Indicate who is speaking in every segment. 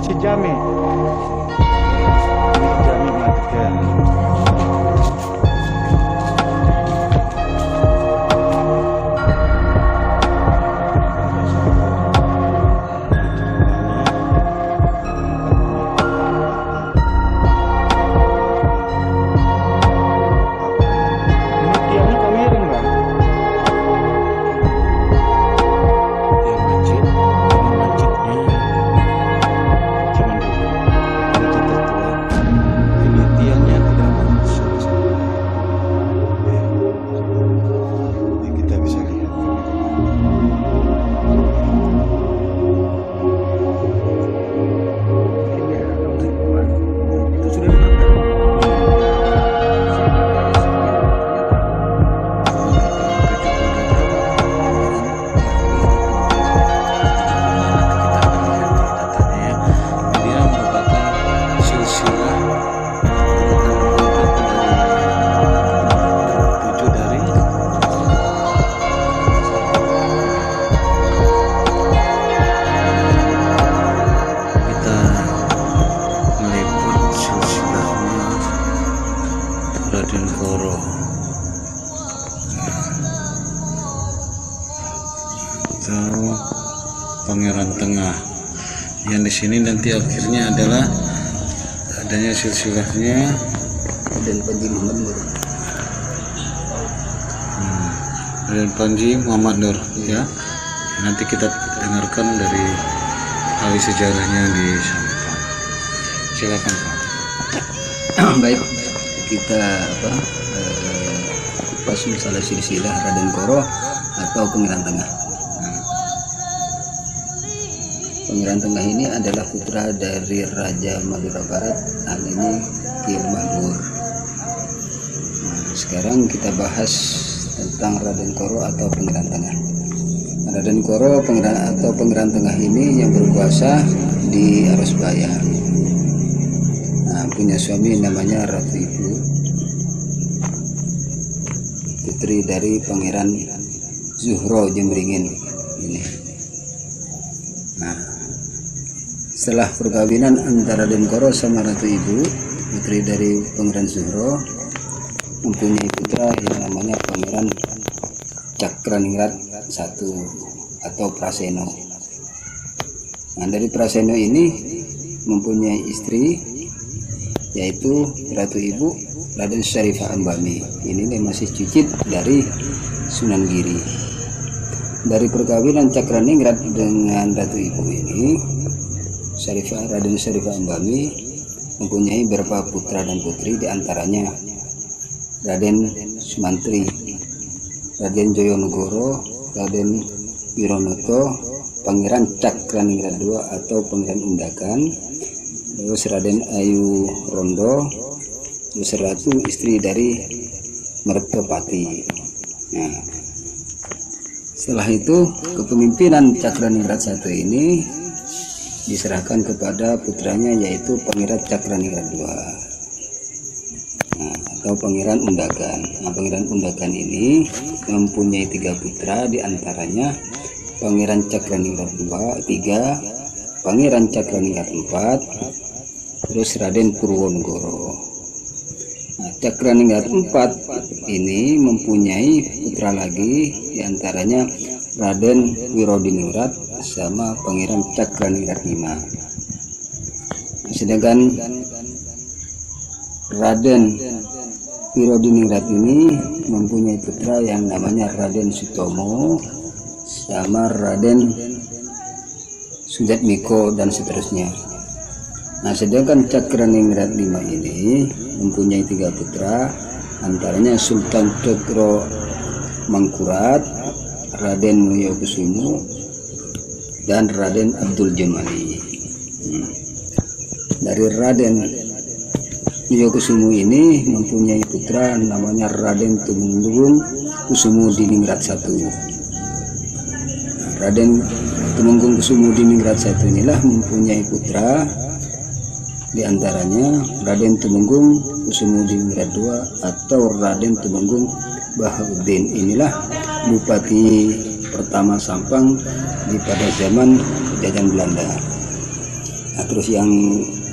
Speaker 1: si Jami. Ini si Jami matikan.
Speaker 2: Raden Koro atau Pangeran Tengah, yang di sini nanti akhirnya adalah adanya silsilahnya
Speaker 3: Raden Panji Muhammad Nur.
Speaker 2: Raden Panji Muhammad Nur, ya. Nanti kita dengarkan dari ahli sejarahnya di sana. Silakan Pak.
Speaker 3: Baik, kita kupas masalah silsilah Raden Koro atau Pangeran Tengah. Pangeran Tengah ini adalah putra dari Raja Madura Barat, hal ini Ki Mahmur. Sekarang kita bahas tentang Raden Koro atau Pangeran Tengah. Raden Koro atau Pangeran Tengah ini yang berkuasa di Arosbaya. Punya suami namanya Ratu Ibu, putri dari Pangeran Zuhro Jemberingin ini. Setelah perkawinan antara Raden Koro sama Ratu Ibu, putri dari Pangeran Zuhro, mempunyai putra yang namanya Pangeran Cakraningrat I atau Praseno. Dari Praseno ini mempunyai istri, yaitu Ratu Ibu Raden Syarifah Ambami. Ini masih cicit dari Sunan Giri. Dari perkawinan Cakraningrat dengan Ratu Ibu ini, Raden Syarifah Ambami mempunyai beberapa putra dan putri, diantaranya Raden Sumantri, Raden Joyonegoro, Raden Wironoto, Pangeran Cakraningrat II atau Pangeran Undakan, terus Raden Ayu Rondo, terus Ratu istri dari Mertopati. Setelah itu kepemimpinan Cakraningrat I ini diserahkan kepada putranya, yaitu Pangeran Cakraningrat II atau Pangeran Undakan. Pangeran Undakan ini mempunyai 3 putra, diantaranya Pangeran Cakraningrat III, Pangeran Cakraningrat IV, terus Raden Purwonegoro. Cakraningrat IV ini mempunyai putra lagi, diantaranya Raden Wirodiningrat sama Pangeran Cakraningrat V. Sedangkan Raden Wirodiningrat ini mempunyai putra yang namanya Raden Sutomo sama Raden Sujatmiko dan seterusnya. Sedangkan Cakraningrat V ini mempunyai 3 putra, antaranya Sultan Cokro Mangkurat, Raden Mulyokusumo, dan Raden Abdul Jamali. Dari Raden Mulyokusumo ini mempunyai putra namanya Raden Tumenggung Kusumo Diningrat I. Raden Tumenggung Kusumo Diningrat I inilah mempunyai putra, diantaranya Raden Tumenggung Kusumo Diningrat II atau Raden Tumenggung Bahaudin. Inilah Bupati pertama Sampang pada zaman penjajahan Belanda. Nah, terus yang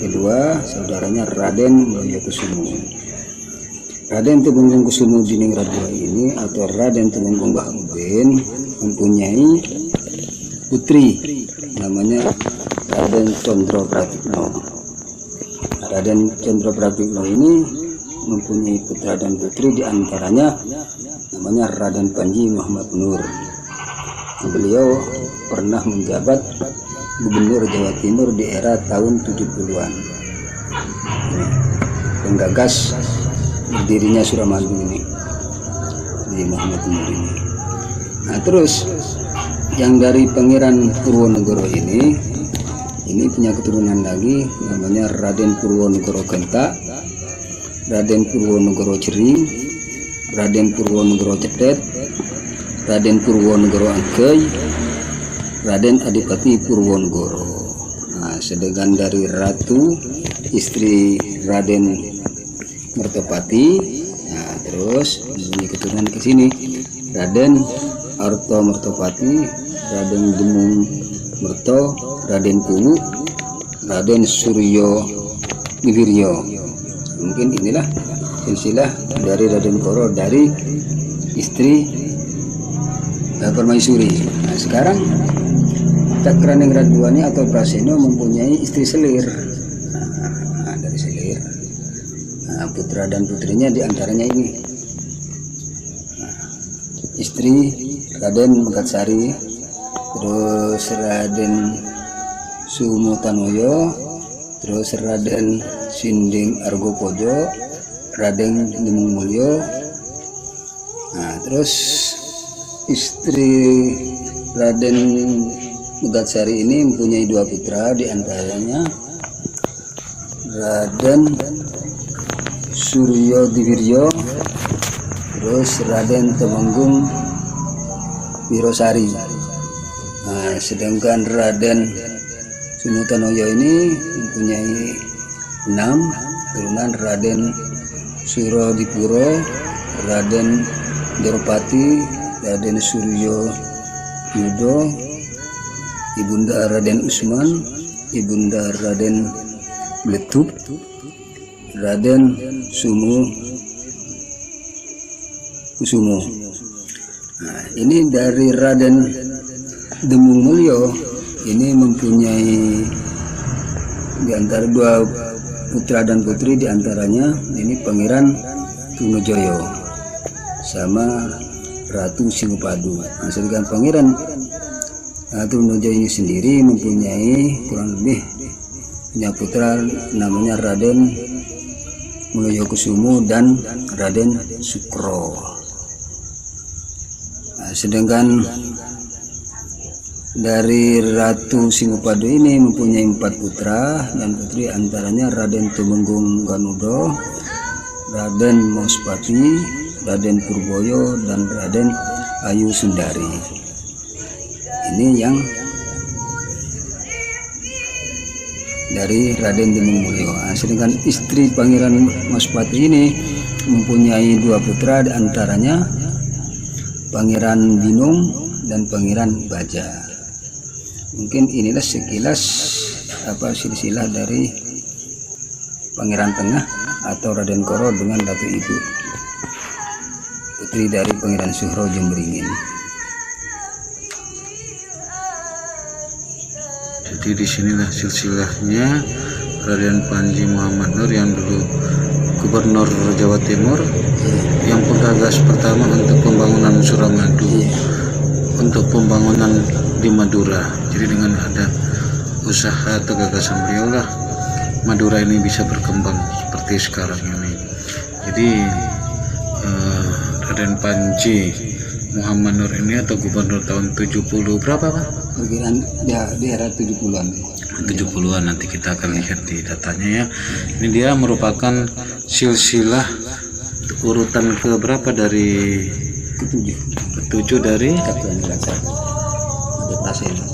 Speaker 3: kedua saudaranya Raden Mulyokusumo. Raden Tumenggung Kusumo Diningrat II ini atau Raden Tumenggung Baharudin mempunyai putri namanya Raden Condro Pratikno. Raden Condro Pratikno ini mempunyai putra dan putri, diantaranya namanya Raden Panji Muhammad Nur. Beliau pernah menjabat Gubernur Jawa Timur di era tahun 70-an. Penggagas berdirinya Suramadu ini, di Muhammad Nur ini. Nah, terus yang dari Pangeran Purwonegoro ini punya keturunan lagi namanya Raden Purwonegoro Genta, Raden Purwonegoro Jering, Raden Purwonegoro Cedet, Raden Purwonegoro Angkei, Raden Adipati Purwonegoro. Nah, sedangkan dari Ratu istri Raden Mertopati, nah terus punya keturunan ke sini Raden Arto Mertopati, Raden Demung Merto, Raden Kuwu, Raden Suryo Diwiryo. Mungkin inilah silsilah dari Raden Koro dari istri Permaisuri. Nah, sekarang Cakraningrat II ini atau Praseno mempunyai istri selir. Nah, dari selir. Nah, putra dan putrinya diantaranya ini. Nah, istri Raden Megatsari, terus Raden Sumutanoyo, terus Raden Sinding Argopojo, Raden Demung Mulyo. Nah, terus istri Raden Megatsari ini mempunyai dua putra, diantaranya Raden Suryo Diwiryo, terus Raden Temenggung Wirosari. Nah, sedangkan Raden Sumutanoyo ini mempunyai 6 turunan, Raden Surodipuro, Raden Dorpati, Raden Suryo Yudo, Ibunda Raden Usman, Ibunda Raden Bletup, Raden Kusumo. Nah, ini dari Raden Demung Mulyo ini mempunyai di antara dua putra dan putri, diantaranya ini Pangeran Trunojoyo sama Ratu Singopadu. Nah, sedangkan Pangeran Trunojoyo ini sendiri mempunyai kurang lebih punya putra namanya Raden Mulyokusumo dan Raden Sukro. Nah, sedangkan dari Ratu Singopadu ini mempunyai 4 putra dan putri, antaranya Raden Tumenggung Ganudo, Raden Mospati, Raden Purboyo, dan Raden Ayu Sundari. Ini yang dari Raden Demung Mulyo. Nah, sedangkan istri Pangeran Mospati ini mempunyai 2 putra, antaranya Pangeran Binung dan Pangeran Baja. Mungkin inilah sekilas silsilah dari Pangeran Tengah atau Raden Koro dengan Ratu Ibu, putri dari Pangeran Suhro Jemberingin.
Speaker 2: Jadi disinilah silsilahnya Raden Panji Muhammad Nur yang dulu Gubernur Jawa Timur, yang penggagas pertama untuk pembangunan Suramadu, untuk pembangunan di Madura. Jadi dengan ada usaha atau gagasan beliau lah Madura ini bisa berkembang seperti sekarang ini. Jadi Raden Panji Muhammad Nur ini atau gubernur tahun 70 berapa Pak?
Speaker 3: Perkiraan ya di era 70-an.
Speaker 2: 70-an, nanti kita akan lihat di datanya ya. Ini dia merupakan silsilah urutan ke berapa dari ketujuh dari
Speaker 3: Cakraningrat I. Ada Praseno.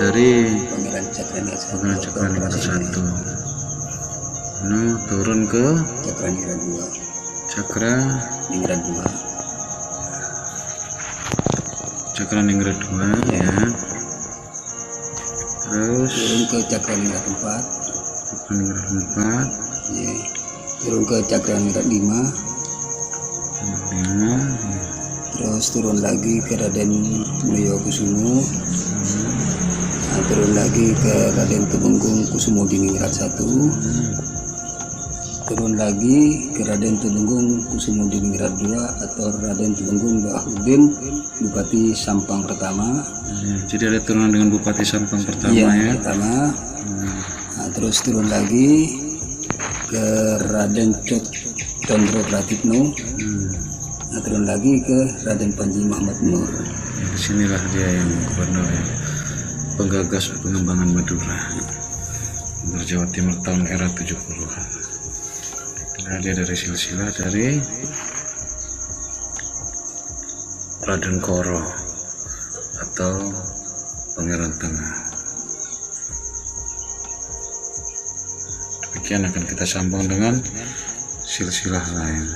Speaker 2: Dari
Speaker 3: Pangeran Cakraningrat
Speaker 2: I. Ini turun ke
Speaker 3: Cakraningrat II.
Speaker 2: Cakraningrat 2 ya. Terus
Speaker 3: turun ke Cakraningrat 4,
Speaker 2: Cakraningrat 4
Speaker 3: ya. Turun ke Cakraningrat 5,
Speaker 2: 5
Speaker 3: terus turun lagi ke Raden Mulyo Kusumo. Nah, turun lagi ke Raden Tumenggung Kusumo Diningrat 1, turun lagi ke Raden Tumenggung Kusumo Diningrat 2 atau Raden Tumenggung Baharudin Bupati Sampang pertama.
Speaker 2: Jadi ada turunan dengan Bupati Sampang pertama
Speaker 3: Iya,
Speaker 2: ya.
Speaker 3: pertama. Nah, terus turun lagi ke Raden Condro Pratikno. Nah, turun lagi ke Raden Panji Muhammad Nur.
Speaker 2: Ya, disinilah dia yang gubernur ya, penggagas pengembangan Madura, Gubernur Jawa Timur tahun era 70-an. Nah, dia dari silsilah dari Raden Koro atau Pangeran Tengah. Demikian akan kita sambung dengan silsilah lain.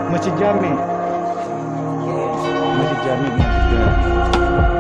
Speaker 3: Masjid Jami dengan 3